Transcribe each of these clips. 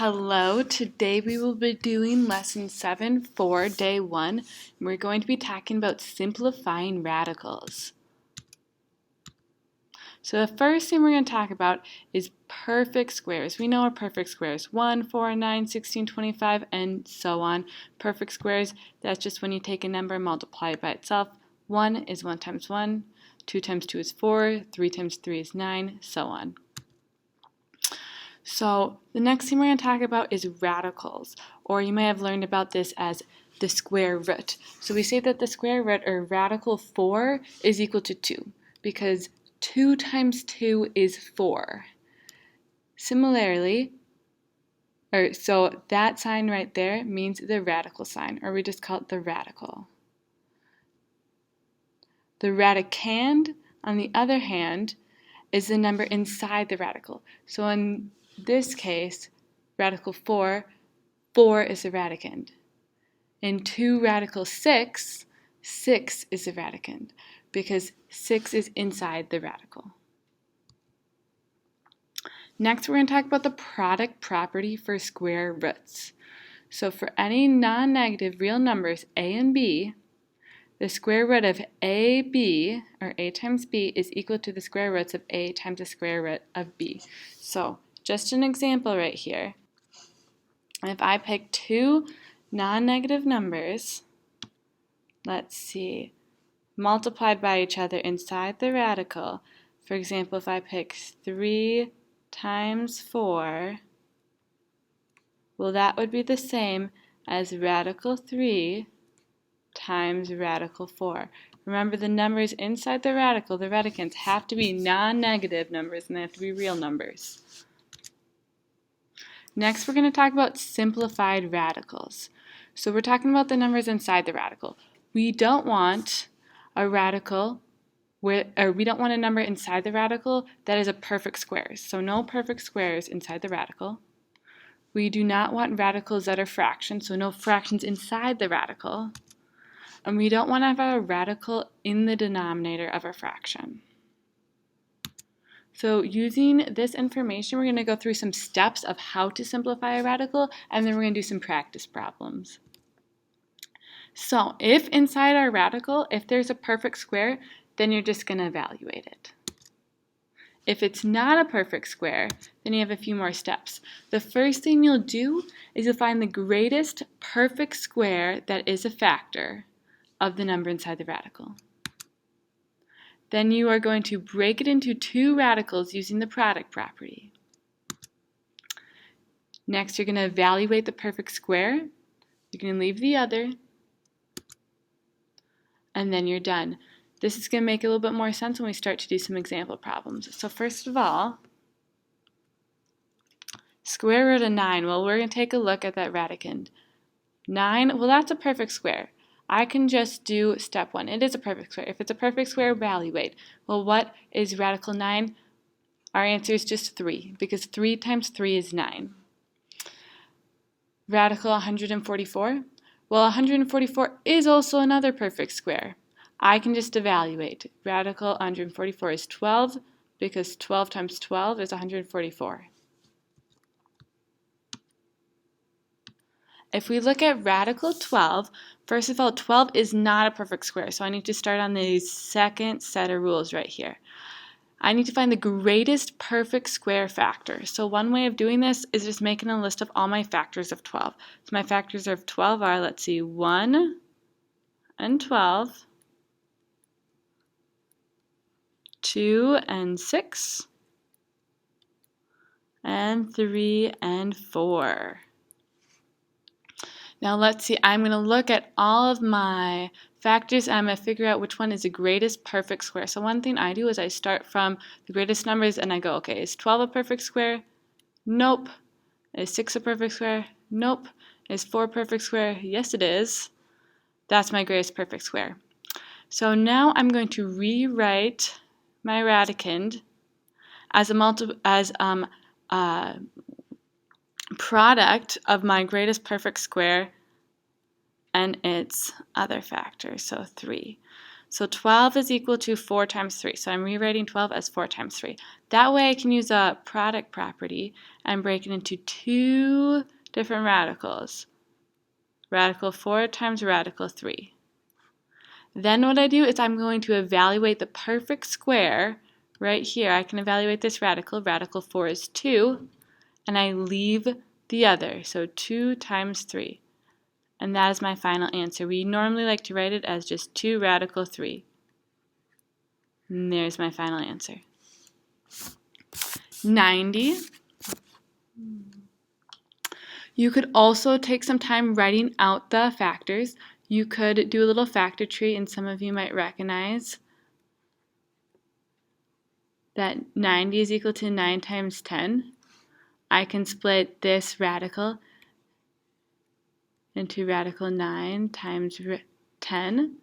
Hello, today we will be doing lesson 7 for day 1. And we're going to be talking about simplifying radicals. So the first thing we're going to talk about is perfect squares. We know our perfect squares, 1, 4, 9, 16, 25, and so on. Perfect squares, that's just when you take a number and multiply it by itself. 1 is 1 times 1, 2 times 2 is 4, 3 times 3 is 9, so on. So the next thing we're going to talk about is radicals, or you may have learned about this as the square root. So we say that the square root, or radical 4, is equal to 2, because 2 times 2 is 4. Similarly, so that sign right there means the radical sign, or we just call it the radical. The radicand, on the other hand, is the number inside the radical. So in this case, radical 4 is the radicand. In 2 radical 6 is the radicand, because 6 is inside the radical. Next, we're going to talk about the product property for square roots. So for any non-negative real numbers a and b, the square root of ab, or a times b, is equal to the square roots of a times the square root of b. So just an example right here. If I pick 2 non-negative numbers, let's see, multiplied by each other inside the radical. For example, if I pick 3 times 4, well, that would be the same as radical 3 times radical 4. Remember, the numbers inside the radical, the radicands, have to be non-negative numbers, and they have to be real numbers. Next, we're going to talk about simplified radicals. So we're talking about the numbers inside the radical. We don't want a radical, we don't want a number inside the radical that is a perfect square. So no perfect squares inside the radical. We do not want radicals that are fractions, so no fractions inside the radical. And we don't want to have a radical in the denominator of a fraction. So using this information, we're going to go through some steps of how to simplify a radical, and then we're going to do some practice problems. So if inside our radical, if there's a perfect square, then you're just going to evaluate it. If it's not a perfect square, then you have a few more steps. The first thing you'll do is you'll find the greatest perfect square that is a factor of the number inside the radical. Then you are going to break it into 2 radicals using the product property. Next, you're going to evaluate the perfect square. You're going to leave the other. And then you're done. This is going to make a little bit more sense when we start to do some example problems. So first of all, square root of 9. Well, we're going to take a look at that radicand. 9, well, that's a perfect square. I can just do step 1. It is a perfect square. If it's a perfect square, evaluate. Well, what is radical 9? Our answer is just 3, because 3 times 3 is 9. Radical 144? Well, 144 is also another perfect square. I can just evaluate. Radical 144 is 12, because 12 times 12 is 144. If we look at radical 12, first of all, 12 is not a perfect square, so I need to start on the second set of rules right here. I need to find the greatest perfect square factor. So one way of doing this is just making a list of all my factors of 12. So my factors of 12 are, let's see, 1 and 12, 2 and 6, and 3 and 4. Now let's see, I'm going to look at all of my factors and I'm going to figure out which one is the greatest perfect square. So one thing I do is I start from the greatest numbers and I go, okay, is 12 a perfect square? Nope. Is 6 a perfect square? Nope. Is 4 a perfect square? Yes, it is. That's my greatest perfect square. So now I'm going to rewrite my radicand as a product of my greatest perfect square and its other factor, so 3. So 12 is equal to 4 times 3. So I'm rewriting 12 as 4 times 3. That way I can use a product property and break it into two different radicals. Radical 4 times radical 3. Then what I do is I'm going to evaluate the perfect square right here. I can evaluate this radical. Radical 4 is 2. And I leave the other. So 2 times 3. And that is my final answer. We normally like to write it as just 2 radical 3. And there's my final answer. 90. You could also take some time writing out the factors. You could do a little factor tree, and some of you might recognize that 90 is equal to 9 times 10. I can split this radical into radical 9 times 10.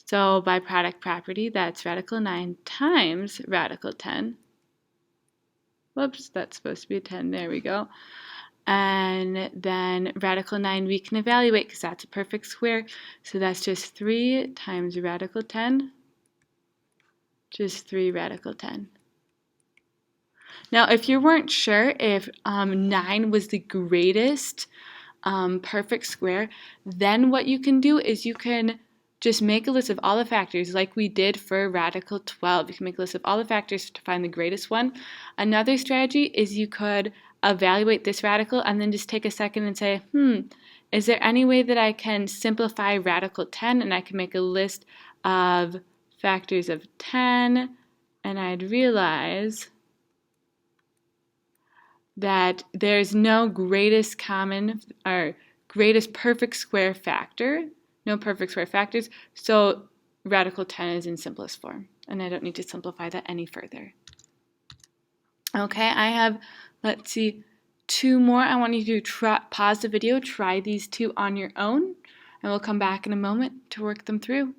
So by product property, that's radical 9 times radical 10. Whoops, that's supposed to be a 10. There we go. And then radical 9 we can evaluate because that's a perfect square. So that's just 3 times radical 10, just 3 radical 10. Now, if you weren't sure if 9 was the greatest perfect square, then what you can do is you can just make a list of all the factors like we did for radical 12. You can make a list of all the factors to find the greatest one. Another strategy is you could evaluate this radical and then just take a second and say, is there any way that I can simplify radical 10? And I can make a list of factors of 10, and I'd realize that there's no greatest common or greatest perfect square factor, no perfect square factors, so radical 10 is in simplest form, and I don't need to simplify that any further. Okay, I have, let's see, 2 more. I want you to pause the video, try these 2 on your own, and we'll come back in a moment to work them through.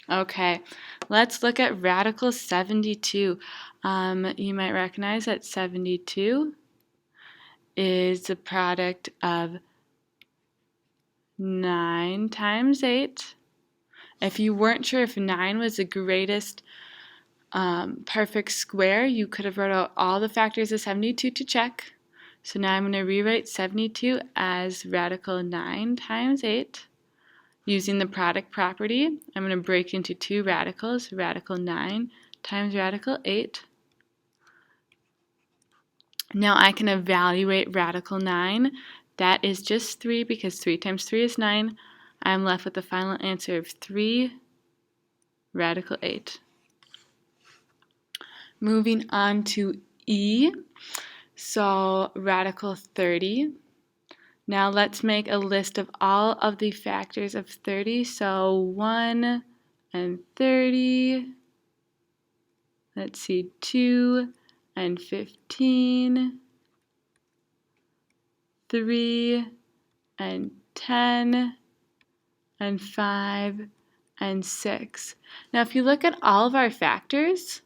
Okay, let's look at radical 72. You might recognize that 72 is the product of 9 times 8. If you weren't sure if 9 was the greatest perfect square, you could have wrote out all the factors of 72 to check. So now I'm going to rewrite 72 as radical 9 times 8. Using the product property, I'm going to break into 2 radicals, radical 9 times radical 8. Now I can evaluate radical 9. That is just 3 because 3 times 3 is 9. I'm left with the final answer of 3 radical 8. Moving on to E, so radical 30. Now let's make a list of all of the factors of 30. So 1 and 30. Let's see, 2 and 15. 3 and 10. And 5 and 6. Now if you look at all of our factors,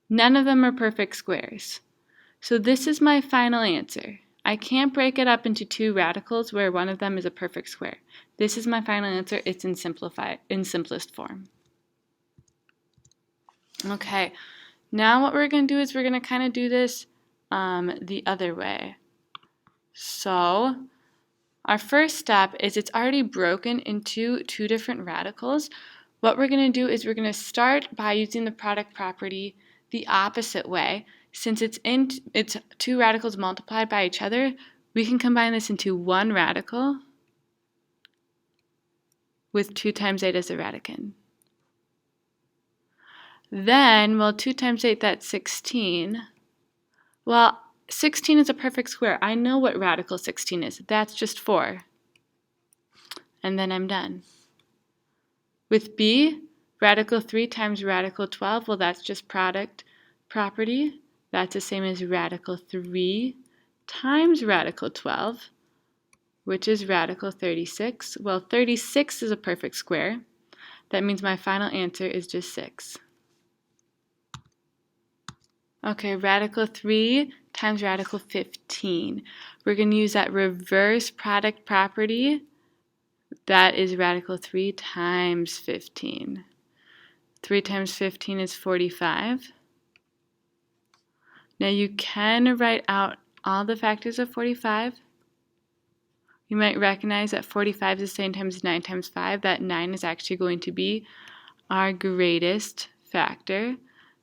none of them are perfect squares. So this is my final answer. I can't break it up into 2 radicals where one of them is a perfect square. This is my final answer. It's in simplest form. Okay, now what we're going to do is we're going to kind of do this the other way. So our first step is it's already broken into 2 different radicals. What we're going to do is we're going to start by using the product property the opposite way. Since it's 2 radicals multiplied by each other, we can combine this into 1 radical with 2 times 8 as a radicand. Then, well, 2 times 8, that's 16. Well, 16 is a perfect square. I know what radical 16 is. That's just 4. And then I'm done. With B, radical 3 times radical 12, well, that's just product property. That's the same as radical 3 times radical 12, which is radical 36. Well, 36 is a perfect square. That means my final answer is just 6. Okay, radical 3 times radical 15. We're going to use that reverse product property. That is radical 3 times 15. 3 times 15 is 45. Now you can write out all the factors of 45. You might recognize that 45 is the same times 9 times 5. That 9 is actually going to be our greatest factor.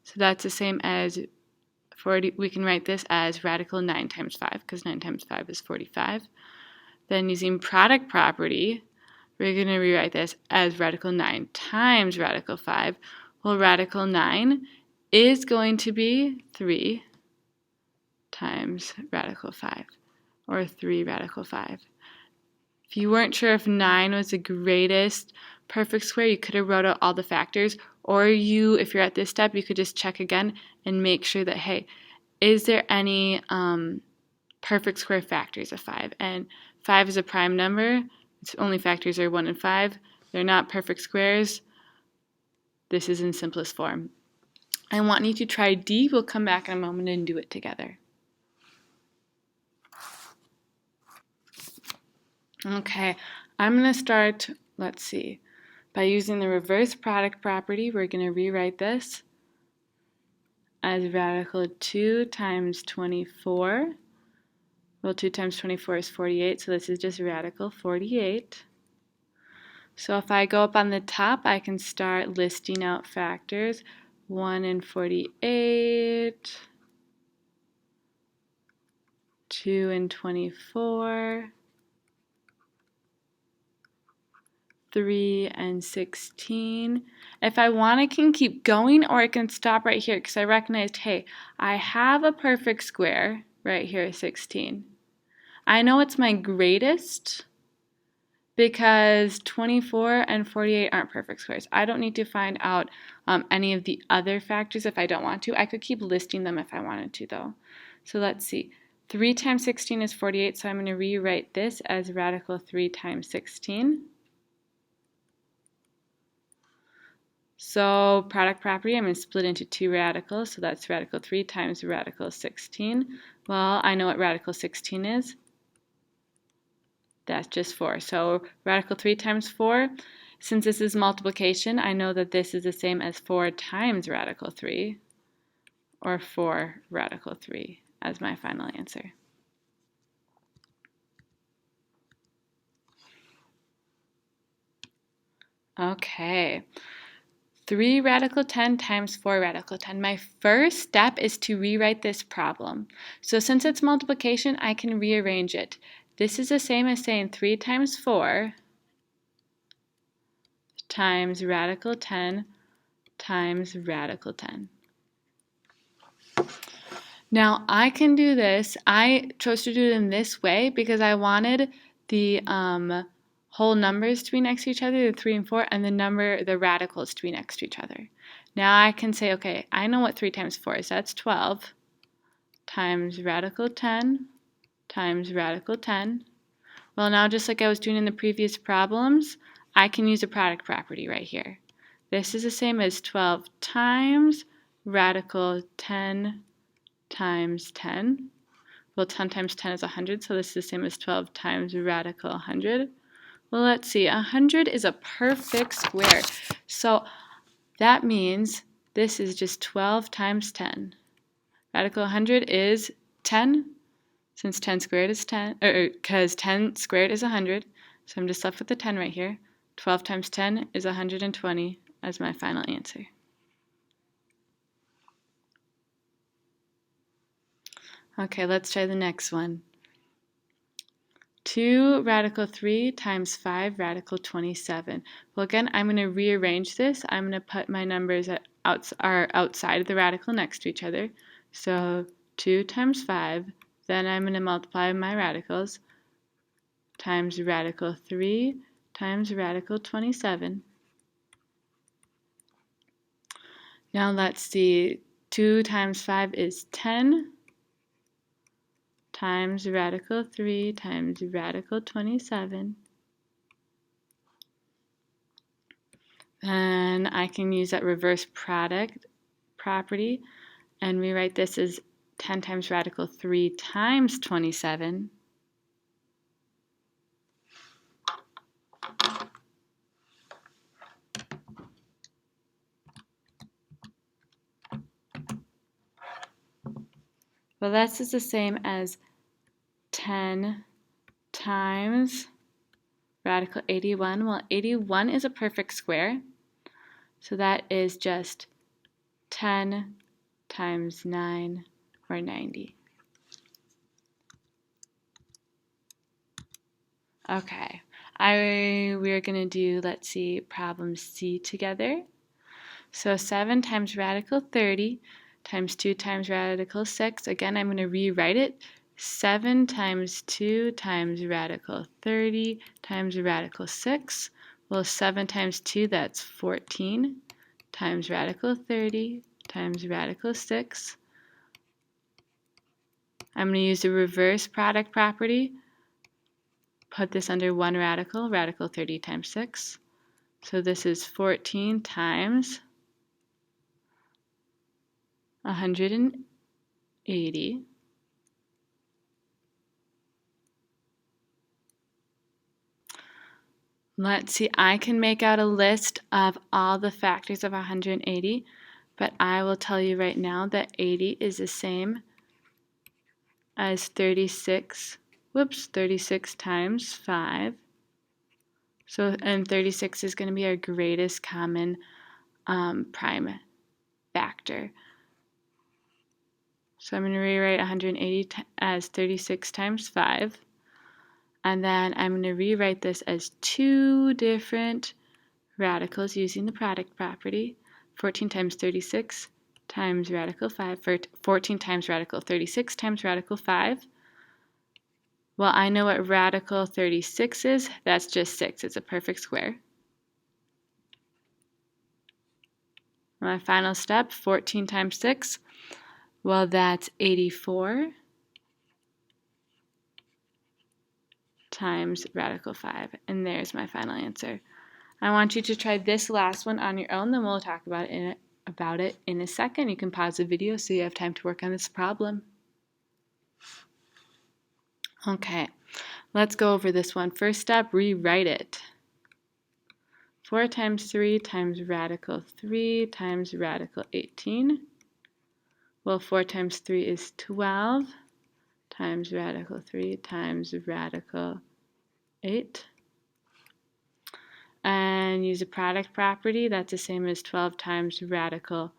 So that's the same as 40. We can write this as radical 9 times 5 because 9 times 5 is 45. Then using product property, we're going to rewrite this as radical 9 times radical 5. Well, radical 9 is going to be 3 times radical 5, or 3 radical 5. If you weren't sure if 9 was the greatest perfect square, you could have wrote out all the factors, or if you're at this step, you could just check again and make sure that, hey, is there any perfect square factors of 5? And 5 is a prime number. Its only factors are 1 and 5. They're not perfect squares. This is in simplest form. I want you to try D. We'll come back in a moment and do it together. Okay, I'm going to start, let's see, by using the reverse product property. We're going to rewrite this as radical 2 times 24. Well, 2 times 24 is 48, so this is just radical 48. So if I go up on the top, I can start listing out factors. 1 and 48, 2 and 24, 3 and 16. If I want, I can keep going, or I can stop right here because I recognized, hey, I have a perfect square right here, 16. I know it's my greatest because 24 and 48 aren't perfect squares. I don't need to find out any of the other factors if I don't want to. I could keep listing them if I wanted to, though. So let's see. 3 times 16 is 48, so I'm going to rewrite this as radical 3 times 16. So product property, I'm going to split into 2 radicals, so that's radical 3 times radical 16. Well, I know what radical 16 is. That's just 4. So radical 3 times 4, since this is multiplication, I know that this is the same as 4 times radical 3, or 4 radical 3 as my final answer. Okay. 3 radical 10 times 4 radical 10. My first step is to rewrite this problem. So since it's multiplication, I can rearrange it. This is the same as saying 3 times 4 times radical 10 times radical 10. Now I can do this. I chose to do it in this way because I wanted the whole numbers to be next to each other, the 3 and 4, and the radicals to be next to each other. Now I can say, okay, I know what 3 times 4 is. That's 12 times radical 10 times radical 10. Well, now just like I was doing in the previous problems, I can use a product property right here. This is the same as 12 times radical 10 times 10. Well, 10 times 10 is 100, so this is the same as 12 times radical 100. Well, let's see. 100 is a perfect square. So that means this is just 12 times 10. Radical 100 is 10, since 10 squared is 10, because 10 squared is 100. So I'm just left with the 10 right here. 12 times 10 is 120 as my final answer. Okay, let's try the next one. 2 radical 3 times 5 radical 27. Well, again, I'm going to rearrange this. I'm going to put my numbers that are outside of the radical next to each other. So 2 times 5, then I'm going to multiply my radicals, times radical 3 times radical 27. Now let's see. 2 times 5 is 10. Times radical 3 times radical 27. And I can use that reverse product property and rewrite this as 10 times radical 3 times 27. Well, that's just the same as 10 times radical 81. Well, 81 is a perfect square, so that is just 10 times 9, or 90. Okay, we're going to do, let's see, problem C together. So 7 times radical 30 times 2 times radical 6. Again, I'm going to rewrite it. 7 times 2 times radical 30 times radical 6. Well, 7 times 2, that's 14, times radical 30 times radical 6. I'm going to use the reverse product property. Put this under one radical, radical 30 times 6. So this is 14 times 180. Let's see, I can make out a list of all the factors of 180, but I will tell you right now that 80 is the same as 36 times 5. So, and 36 is going to be our greatest common prime factor. So I'm going to rewrite 180 as 36 times 5. And then I'm going to rewrite this as two different radicals using the product property. 14 times 36 times radical 5. 14 times radical 36 times radical 5. Well, I know what radical 36 is. That's just 6. It's a perfect square. My final step, 14 times 6. Well, that's 84 times radical 5. And there's my final answer. I want you to try this last one on your own, then we'll talk about it in a second. You can pause the video so you have time to work on this problem. Okay, let's go over this one. First step, rewrite it. 4 times 3 times radical 3 times radical 18. Well, 4 times 3 is 12 times radical 3 times radical 8. And use a product property. That's the same as 12 times radical,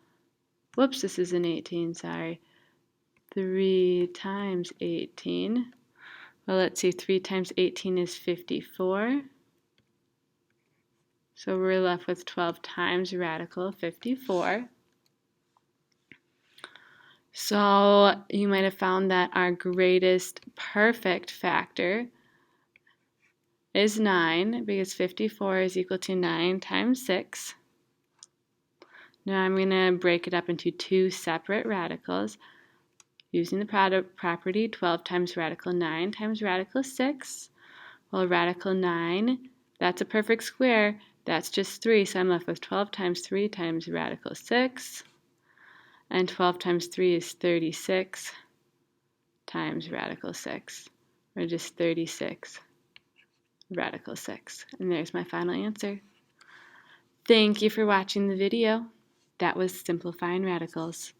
this is an 18, sorry. 3 times 18. Well, let's see, 3 times 18 is 54. So we're left with 12 times radical 54. So you might have found that our greatest perfect factor is 9, because 54 is equal to 9 times 6. Now I'm going to break it up into two separate radicals using the product property. 12 times radical 9 times radical 6. Well, radical 9, that's a perfect square. That's just 3, so I'm left with 12 times 3 times radical 6. And 12 times 3 is 36 times radical 6, or just 36 radical 6. And there's my final answer. Thank you for watching the video. That was simplifying radicals.